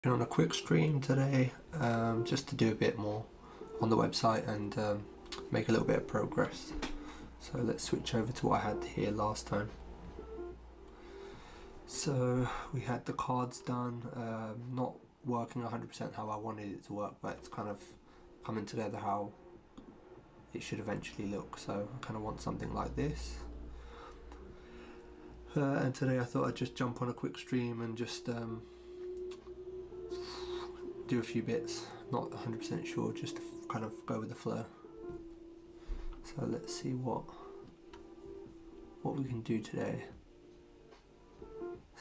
On a quick stream today, just to do a bit more on the website and make a little bit of progress. So let's switch over to what I had here last time. So we had the cards done, not working 100% how I wanted it to work, but it's kind of coming together how it should eventually look. So I kind of want something like this. And today I thought I'd just jump on a quick stream and just do a few bits, not 100% sure, just to kind of go with the flow. So let's see what we can do today.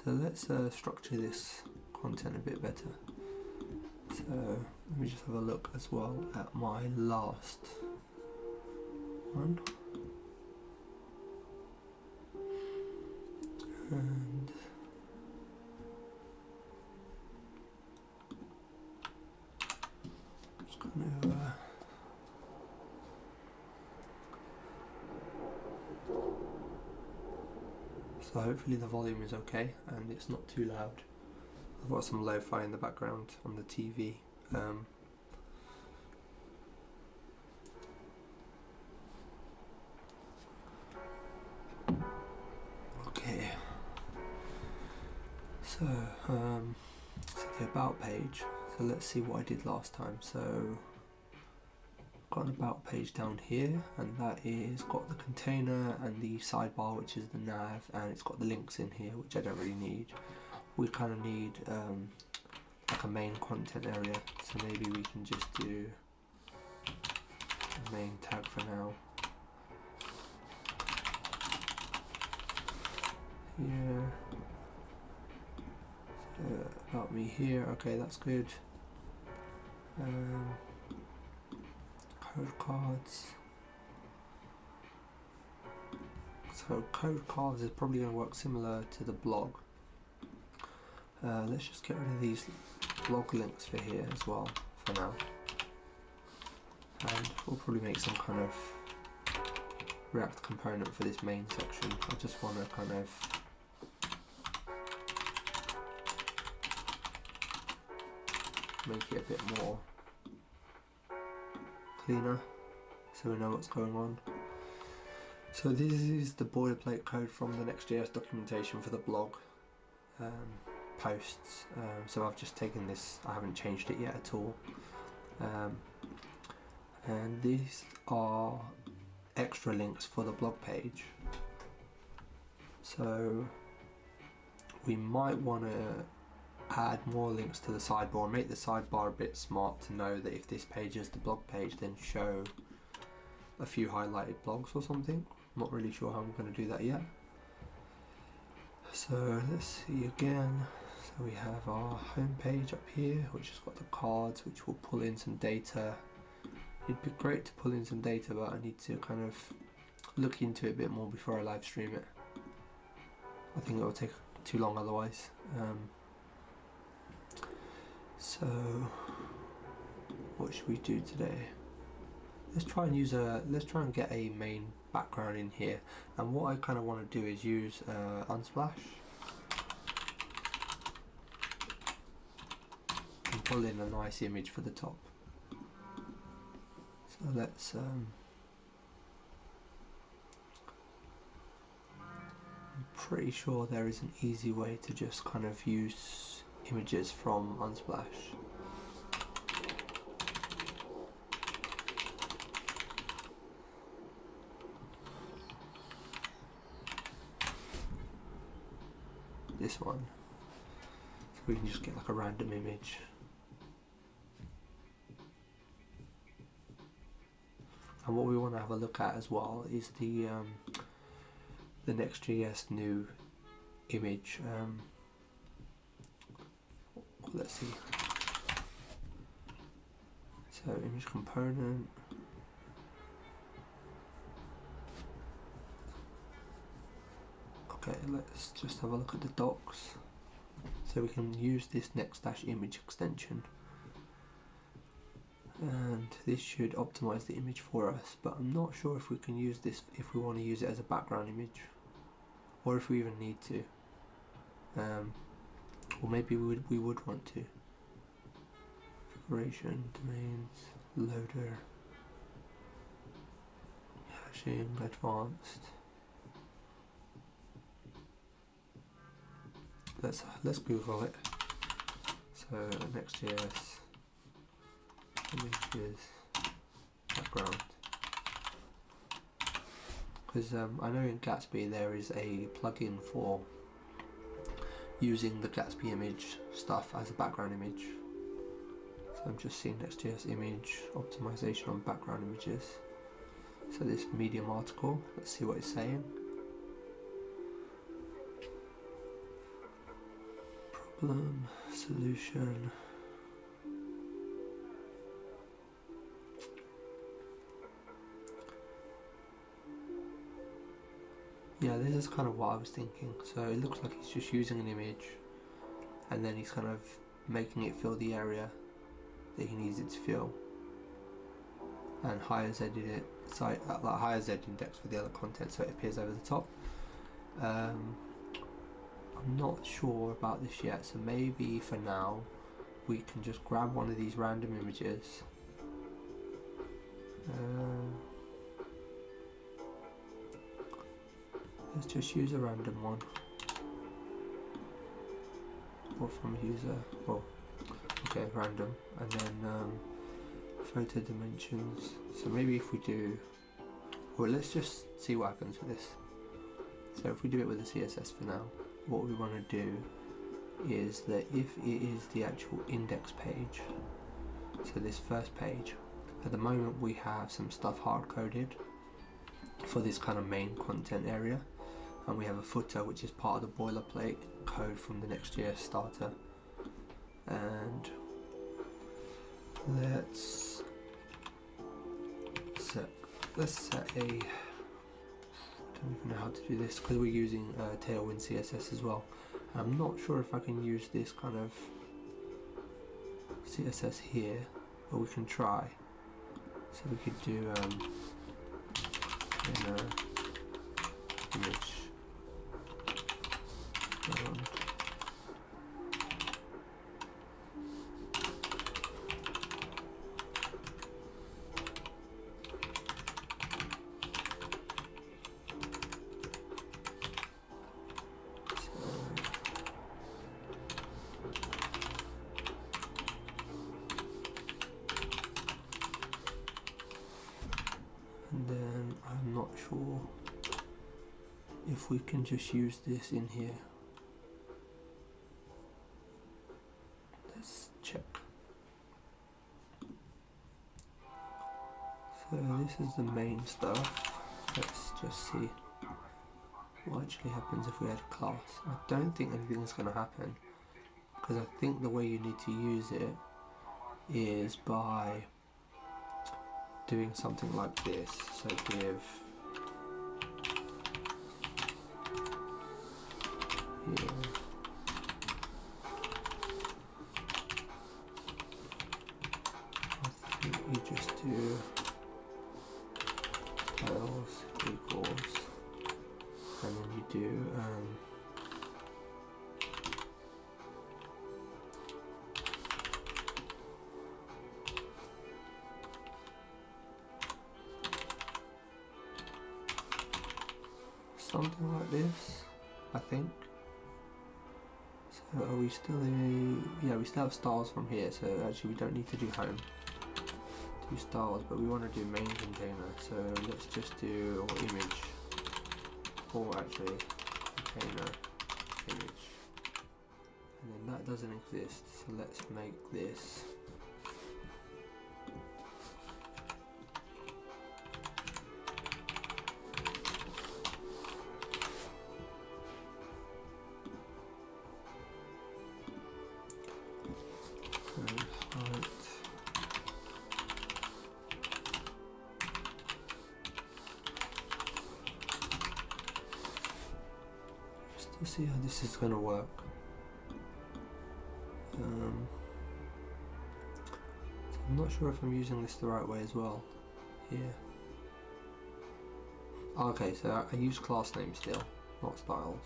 So let's structure this content a bit better. So let me just have a look as well at my last one. And so hopefully the volume is okay and it's not too loud. I've got some lo-fi in the background on the TV. Okay. So the about page. So let's see what I did last time. So got an about page down here, and that is got the container and the sidebar, which is the nav, and it's got the links in here, which I don't really need. We kind of need like a main content area, so maybe we can just do a main tag for now. Here. So about me here. Okay, that's good. Code cards. So code cards is probably going to work similar to the blog. Let's just get rid of these blog links for here as well for now. And we'll probably make some kind of React component for this main section. I just want to kind of make it a bit more cleaner so we know what's going on. So this is the boilerplate code from the NextJS documentation for the blog posts. So I've just taken this, I haven't changed it yet at all. And these are extra links for the blog page. So we might want to add more links to the sidebar, make the sidebar a bit smart to know that if this page is the blog page, then show a few highlighted blogs or something. I'm not really sure how I'm going to do that yet. So let's see again. So we have our home page up here, which has got the cards, which will pull in some data. It'd be great to pull in some data, but I need to kind of look into it a bit more before I live stream it. I think it will take too long otherwise. So what should we do today? Let's try and get a main background in here, and what I kind of want to do is use Unsplash and pull in a nice image for the top. So let's I'm pretty sure there is an easy way to just kind of use images from Unsplash. This one. So we can just get like a random image. And what we want to have a look at as well is the NextJS new image. Let's see. So image component. Okay, let's just have a look at the docs. So we can use this next-image extension. And this should optimize the image for us, but I'm not sure if we can use this if we want to use it as a background image, or if we even need to. Or maybe we would want to. Declaration, domains, loader, hashing, advanced. Let's Google it. So NextJS images background. Because I know in Gatsby there is a plugin for using the Gatsby image stuff as a background image. So I'm just seeing NextJS image optimization on background images. So this Medium article, let's see what it's saying. Problem, solution. Yeah, this is kind of what I was thinking. So it looks like he's just using an image and then he's kind of making it fill the area that he needs it to fill, and higher Z it, like higher Z index for the other content so it appears over the top. I'm not sure about this yet, so maybe for now we can just grab one of these random images. Let's just use a random one, or from user, oh, okay, random, and then photo dimensions. So maybe if we do, well, let's just see what happens with this. So if we do it with the CSS for now, what we want to do is that if it is the actual index page, so this first page, at the moment we have some stuff hard coded for this kind of main content area, and we have a footer which is part of the boilerplate code from the NextJS starter. And let's set a, I don't even know how to do this because we're using Tailwind CSS as well. I'm not sure if I can use this kind of CSS here, but we can try. So we could do image and then I'm not sure if we can just use this in here. Let's check. So this is the main stuff. Let's just see what actually happens if we add a class. I don't think anything's going to happen, because I think the way you need to use it is by doing something like this. So give here I think you just do styles equals, and then you do something like this, I think. So are we still in a, yeah, we still have styles from here, so actually we don't need to do home. Do styles, but we want to do main container, so let's just do image, or actually container image, and then that doesn't exist, so let's make this to see how this is going to work. So I'm not sure if I'm using this the right way as well here. Okay, so I use class name still, not styles.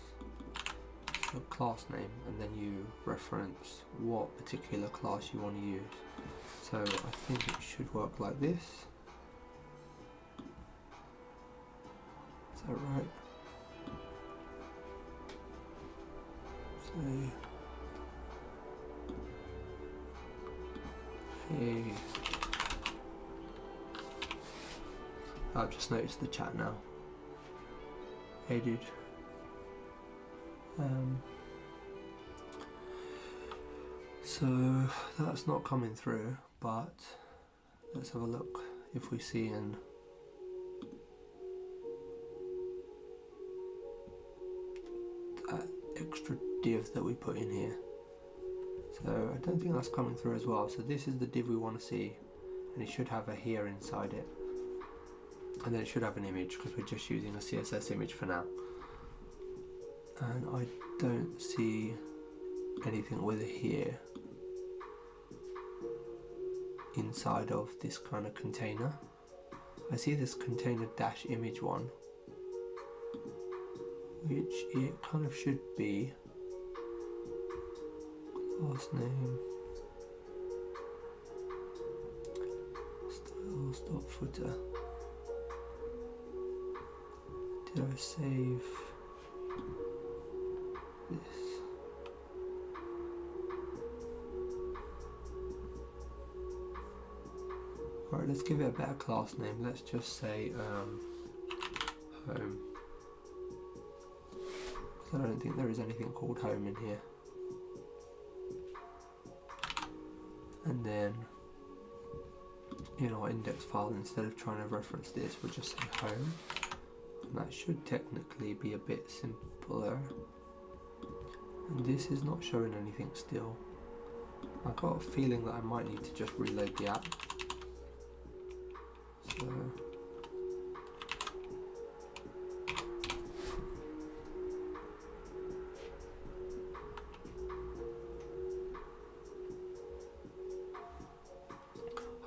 So class name, and then you reference what particular class you want to use. So I think it should work like this. Is that right? So hey, I've just noticed the chat now. Hey dude. So that's not coming through, but let's have a look if we see in that extra div that we put in here. So I don't think that's coming through as well. So this is the div we want to see, and it should have a here inside it, and then it should have an image because we're just using a CSS image for now. And I don't see anything with a here inside of this kind of container. I see this container dash image one, which it kind of should be last name style stop footer. Did I save this? Alright, let's give it a better class name. Let's just say home, because I don't think there is anything called home in here. And then in our index file, instead of trying to reference this, we'll just say home, and that should technically be a bit simpler. And this is not showing anything still. I got a feeling that I might need to just reload the app. So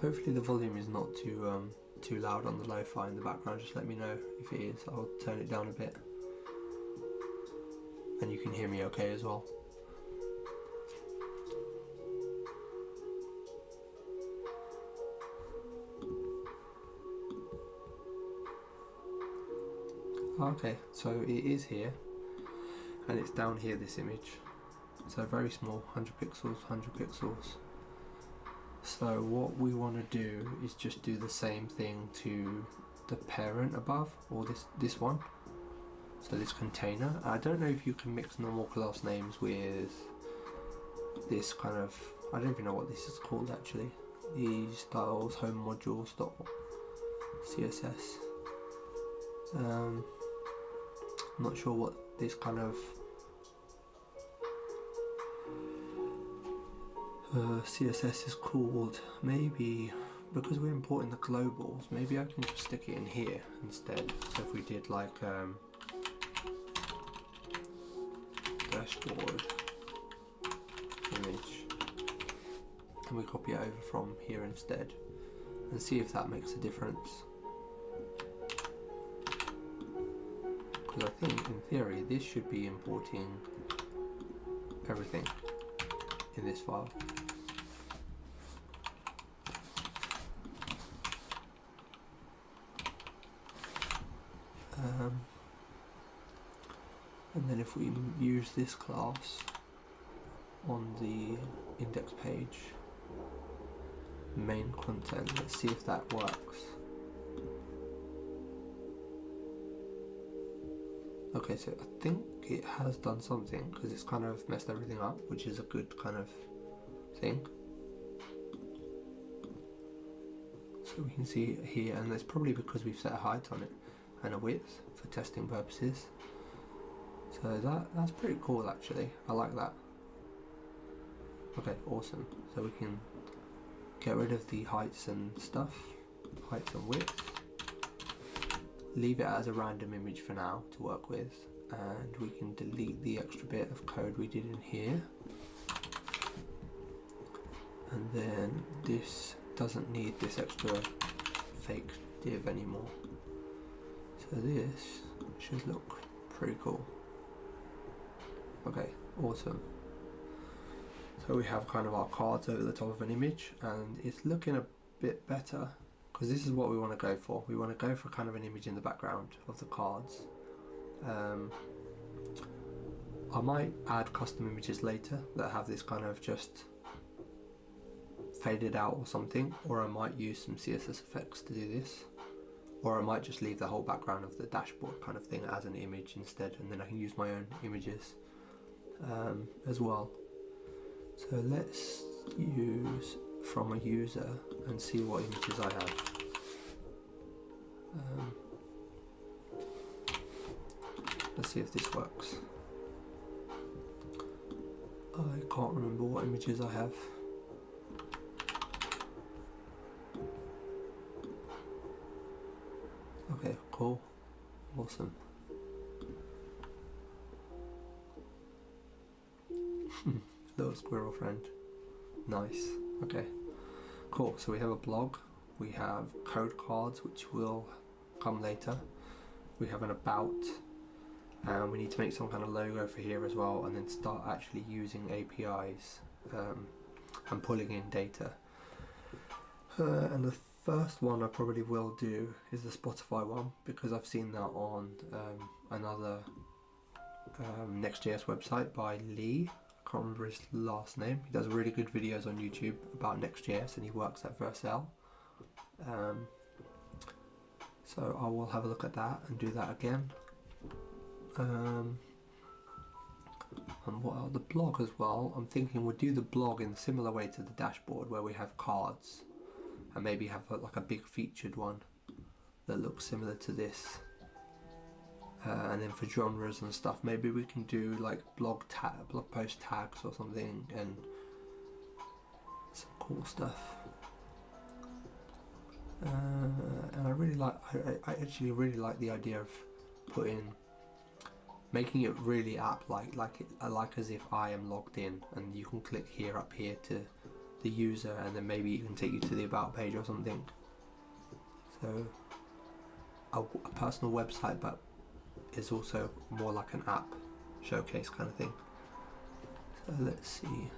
hopefully the volume is not too loud on the lo-fi in the background. Just let me know if it is. I'll turn it down a bit, and you can hear me okay as well. Okay, so it is here, and it's down here, this image. So very small, 100 pixels, 100 pixels. So what we want to do is just do the same thing to the parent above, or this one. So this container. I don't know if you can mix normal class names with this kind of, I don't even know what this is called actually. These styles, home modules, CSS. Not sure what this kind of CSS is called. Maybe because we're importing the globals, maybe I can just stick it in here instead. So if we did like dashboard image, and we copy it over from here instead, and see if that makes a difference. Because I think in theory this should be importing everything in this file. And then if we use this class on the index page, main content, let's see if that works. Okay, so I think it has done something because it's kind of messed everything up, which is a good kind of thing. So we can see it here, and it's probably because we've set a height on it and a width for testing purposes. So that's pretty cool actually. I like that. Okay, awesome. So we can get rid of the heights and stuff, heights and width. Leave it as a random image for now to work with, and we can delete the extra bit of code we did in here. And then this doesn't need this extra fake div anymore. So this should look pretty cool. Okay, awesome. So So we have kind of our cards over the top of an image, and it's looking a bit better because this is what we want to go for. We want to go for kind of an image in the background of the cards. I might add custom images later that have this kind of just faded out or something, or I might use some CSS effects to do this, or I might just leave the whole background of the dashboard kind of thing as an image instead, and then I can use my own images as well. So let's use from a user and see what images I have. Let's see if this works. I can't remember what images I have. Okay, cool, awesome. Little squirrel friend, nice. Okay, cool. So we have a blog, we have code cards, which will come later. We have an about, and we need to make some kind of logo for here as well, and then start actually using APIs and pulling in data. And the first one I probably will do is the Spotify one, because I've seen that on another NextJS website by Lee. I can't remember his last name. He does really good videos on YouTube about NextJS, and he works at Vercel. So I will have a look at that and do that again. And what are the blog as well? I'm thinking we'll do the blog in a similar way to the dashboard, where we have cards and maybe have like a big featured one that looks similar to this. And then for genres and stuff, maybe we can do like blog post tags or something, and some cool stuff. And I really like, I actually really like the idea of making it really app-like, like as if I am logged in, and you can click here up here to the user, and then maybe it can take you to the about page or something. So a personal website, but is also more like an app showcase kind of thing. So let's see.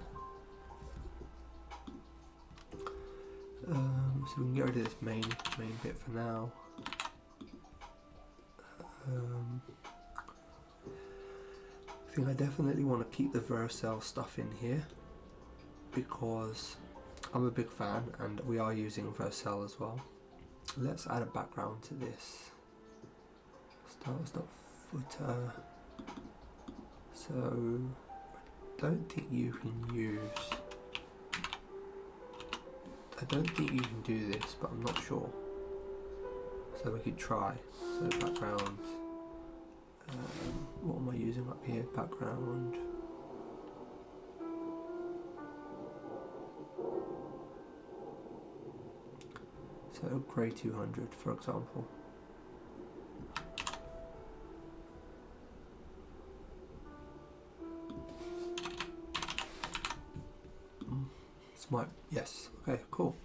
So we can get rid of this main bit for now. I think I definitely want to keep the Vercel stuff in here because I'm a big fan, and we are using Vercel as well. Let's add a background to this. Start footer. So I don't think you can do this, but I'm not sure. So we could try. So background. What am I using up here? Background. So grey 200, for example. Yes, okay, cool.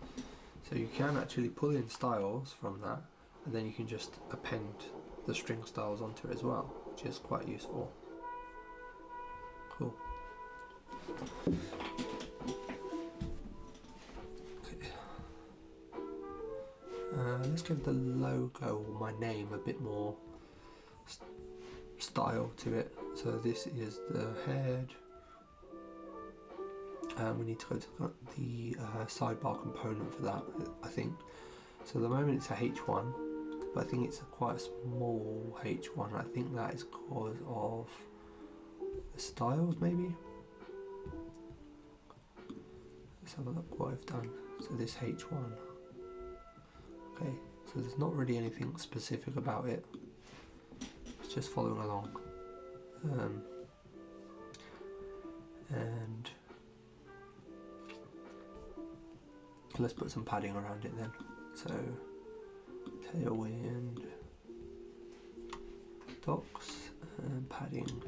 So you can actually pull in styles from that, and then you can just append the string styles onto it as well, which is quite useful. Cool. Okay. Let's give the logo, or my name, a bit more style to it. So this is the head. We need to go to the sidebar component for that, I think. So at the moment it's a H1, but I think it's quite a small H1. I think that is because of the styles, maybe. Let's have a look what I've done. So this H1. Okay, so there's not really anything specific about it. It's just following along. And let's put some padding around it then. So tailwind, docs, and padding.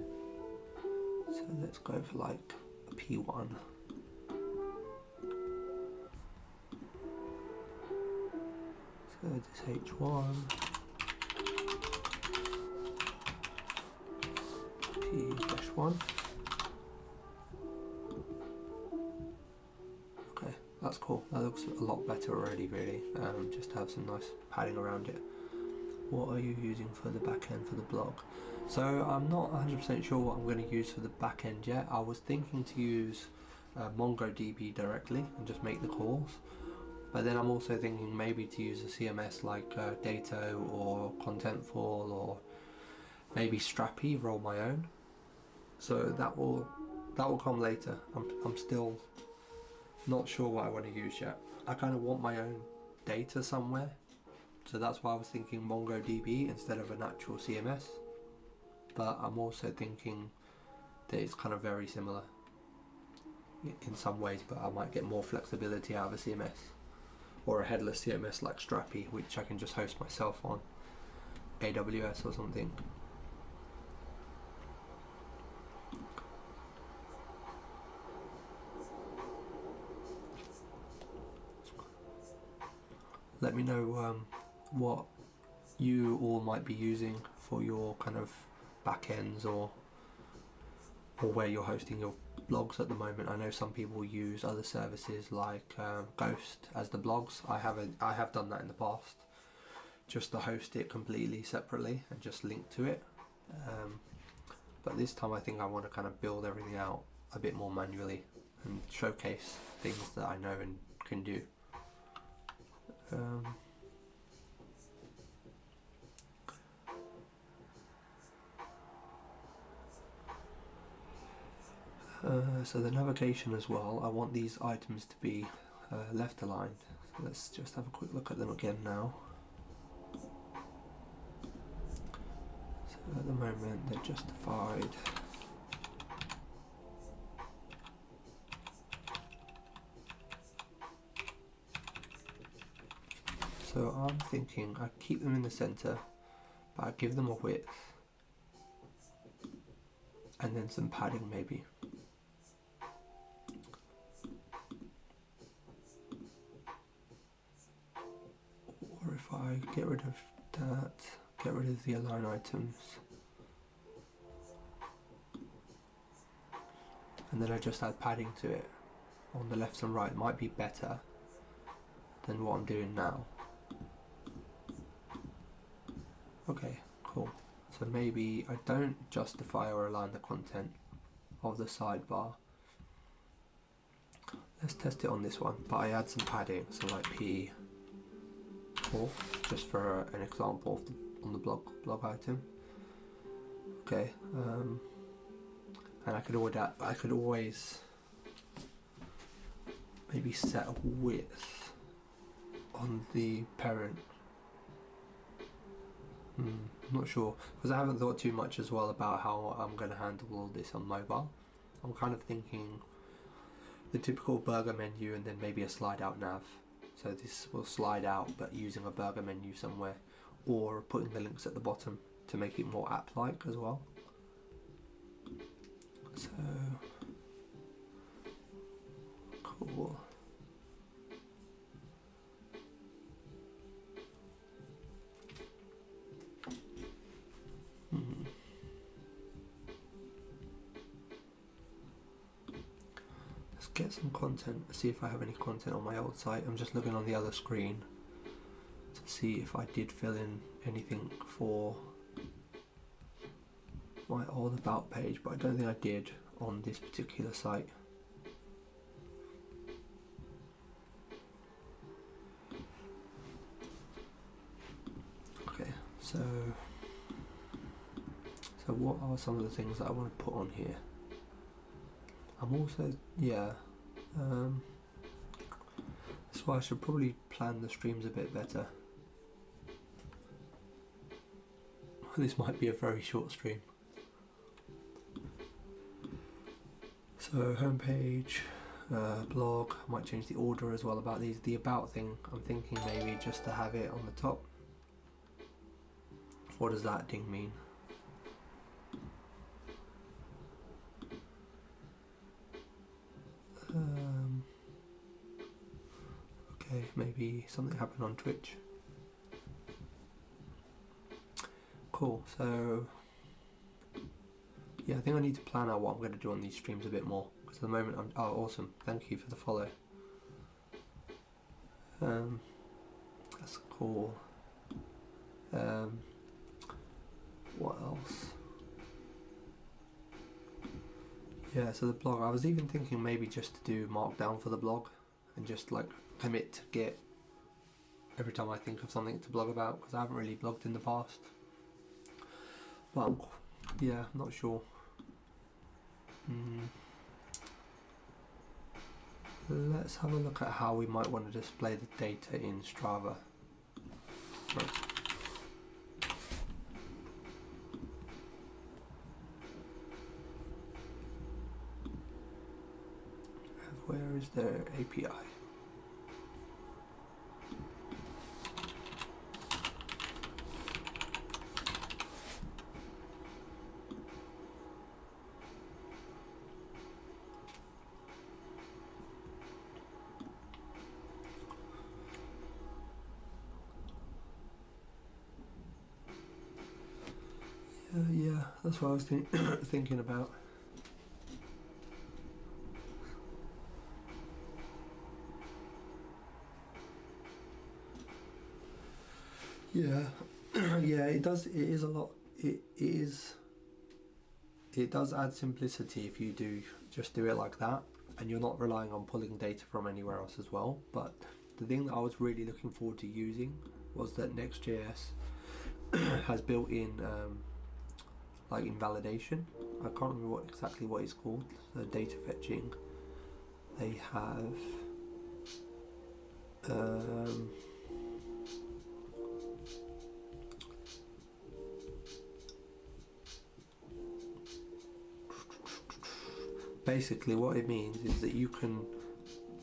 So let's go for like a P1. So this H1, P-1. that's cool. That looks a lot better already, really. Just to have some nice padding around it. What are you using for the back end for the blog? So I'm not 100% sure what I'm going to use for the back end yet. I was thinking to use MongoDB directly and just make the calls. But then I'm also thinking maybe to use a CMS like Dato or Contentful, or maybe Strappy, roll my own. So that will come later. I'm still not sure what I want to use yet. I kind of want my own data somewhere. So that's why I was thinking MongoDB instead of an actual CMS. But I'm also thinking that it's kind of very similar in some ways, but I might get more flexibility out of a CMS. Or a headless CMS like Strappy, which I can just host myself on AWS or something. Let me know what you all might be using for your kind of backends, or where you're hosting your blogs at the moment. I know some people use other services like Ghost as the blogs. I have done that in the past, just to host it completely separately and just link to it. But this time I think I want to kind of build everything out a bit more manually and showcase things that I know and can do. So the navigation as well, I want these items to be left aligned. So let's just have a quick look at them again now. So at the moment they're justified. So I'm thinking I keep them in the center, but I give them a width and then some padding maybe. Or if I get rid of that, get rid of the align items, and then I just add padding to it on the left and right, it might be better than what I'm doing now. Okay, cool. So maybe I don't justify or align the content of the sidebar. Let's test it on this one, but I add some padding, so like P4, just for an example of on the blog item. Okay, and I could always maybe set a width on the parent. I'm not sure, because I haven't thought too much as well about how I'm going to handle all this on mobile. I'm kind of thinking the typical burger menu and then maybe a slide out nav. So this will slide out but using a burger menu somewhere, or putting the links at the bottom to make it more app-like as well. So cool. Let's get some content, see if I have any content on my old site. I'm just looking on the other screen to see if I did fill in anything for my old about page, but I don't think I did on this particular site. Okay, so what are some of the things that I want to put on here? I'm also, that's why I should probably plan the streams a bit better. This might be a very short stream. So homepage, blog, I might change the order as well about these. The about thing, I'm thinking maybe just to have it on the top. What does that ding mean? Okay, maybe something happened on Twitch. Cool, so yeah, I think I need to plan out what I'm going to do on these streams a bit more, because at the moment oh, awesome, thank you for the follow. That's cool. What else? Yeah, so the blog, I was even thinking maybe just to do Markdown for the blog and just like commit to Git every time I think of something to blog about, because I haven't really blogged in the past. But yeah, I'm not sure. Let's have a look at how we might want to display the data in Strava. Right. Where is their API? Yeah, that's what I was thinking about. Yeah, yeah, it does. It is a lot. It does add simplicity if you do just do it like that, and you're not relying on pulling data from anywhere else as well. But the thing that I was really looking forward to using was that NextJS has built-in like invalidation. I can't remember exactly what it's called. The data fetching. They have. Basically what it means is that you can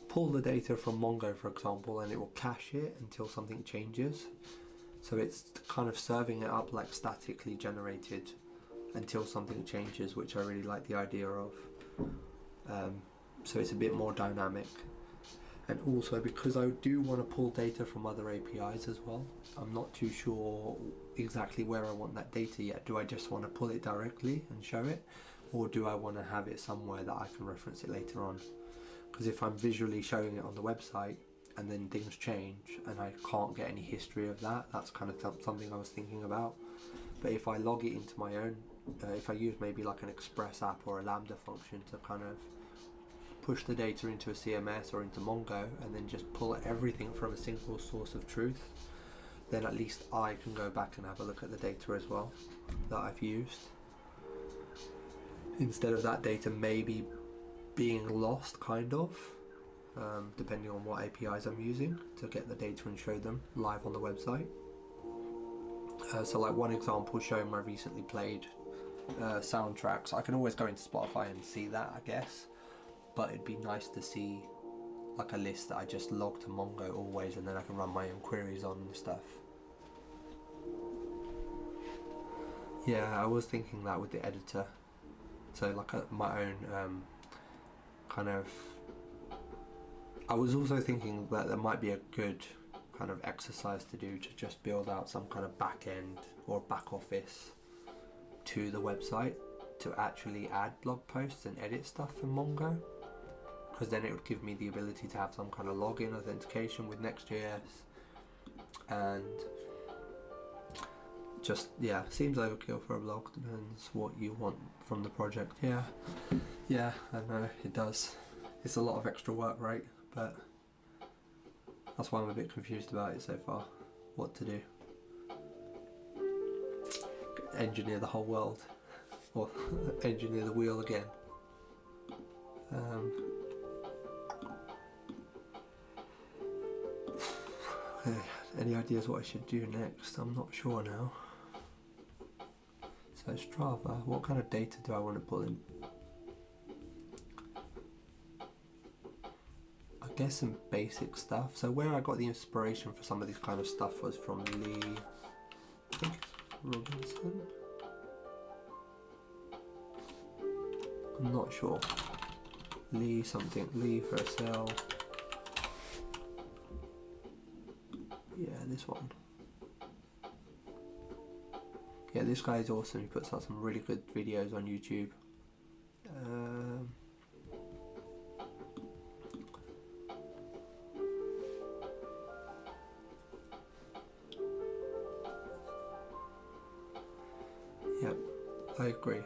pull the data from Mongo, for example, and it will cache it until something changes. So it's kind of serving it up like statically generated until something changes, which I really like the idea of. So it's a bit more dynamic. And also because I do want to pull data from other APIs as well, I'm not too sure exactly where I want that data yet. Do I just want to pull it directly and show it? Or do I want to have it somewhere that I can reference it later on? Because if I'm visually showing it on the website and then things change and I can't get any history of that, that's kind of something I was thinking about. But if I log it into my own, if I use maybe like an Express app or a Lambda function to kind of push the data into a CMS or into Mongo and then just pull everything from a single source of truth, then at least I can go back and have a look at the data as well that I've used, instead of that data maybe being lost, kind of, depending on what APIs I'm using to get the data and show them live on the website. So like one example showing my recently played soundtracks, I can always go into Spotify and see that, I guess, but it'd be nice to see like a list that I just log to Mongo always, and then I can run my own queries on and stuff. Yeah, I was thinking that with the editor. So like my own kind of... I was also thinking that there might be a good kind of exercise to do to just build out some kind of back end or back office to the website to actually add blog posts and edit stuff in Mongo, because then it would give me the ability to have some kind of login authentication with NextJS, and just, yeah, seems overkill for a blog. Depends what you want from the project. Yeah, I know it does. It's a lot of extra work, right? But that's why I'm a bit confused about it so far. What to do? Engineer the whole world, or engineer the wheel again. Okay, any ideas what I should do next? I'm not sure now. So Strava, what kind of data do I want to pull in? I guess some basic stuff. So where I got the inspiration for some of this kind of stuff was from Lee, I think it's Robinson? I'm not sure. Lee something, Lee for a cell. Yeah, this one. Yeah, this guy is awesome. He puts out some really good videos on YouTube. I agree.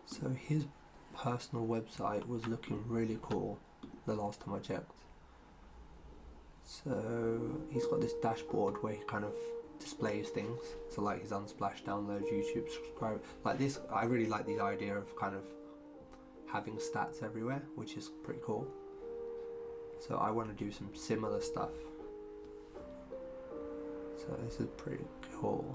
So his personal website was looking really cool the last time I checked. So he's got this dashboard where he kind of displays things. So like his Unsplash downloads, YouTube subscribe, like this. I really like the idea of kind of having stats everywhere, which is pretty cool. So I want to do some similar stuff. So this is pretty cool.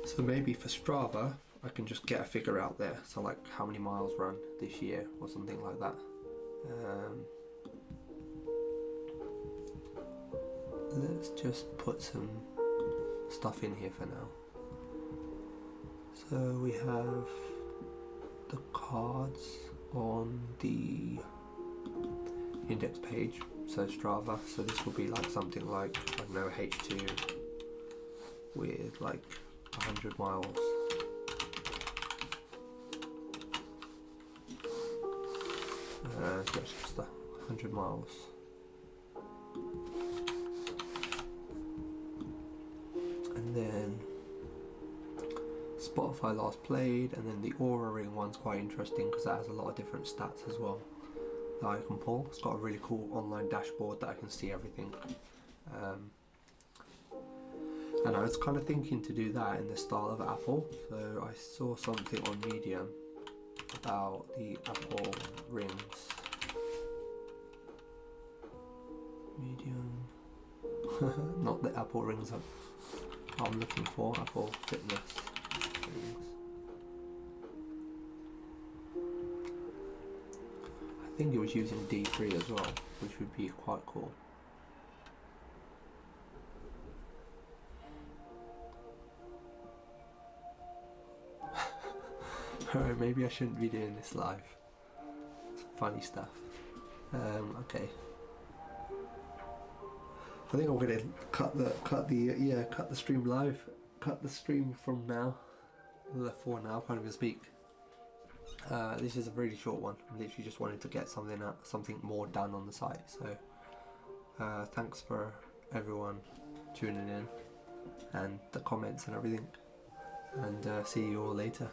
So maybe for Strava, I can just get a figure out there. So like how many miles run this year or something like that. Let's just put some stuff in here for now. So we have the cards on the index page, so Strava. So this will be like something like, I don't know, H2 with like 100 miles. Just 100 miles. And then Spotify last played, and then the Aura Ring one's quite interesting because that has a lot of different stats as well that I can pull. It's got a really cool online dashboard that I can see everything. And I was kind of thinking to do that in the style of Apple. So I saw something on Medium about the Apple rings. Medium. Not the Apple rings I'm looking for, Apple Fitness rings. I think it was using D3 as well, which would be quite cool. Alright, maybe I shouldn't be doing this live. It's funny stuff. Okay. I think I'm gonna cut the stream live. Cut the stream from now. For now, can't even speak. This is a really short one. I literally just wanted to get something more done on the site. So thanks for everyone tuning in and the comments and everything. And see you all later.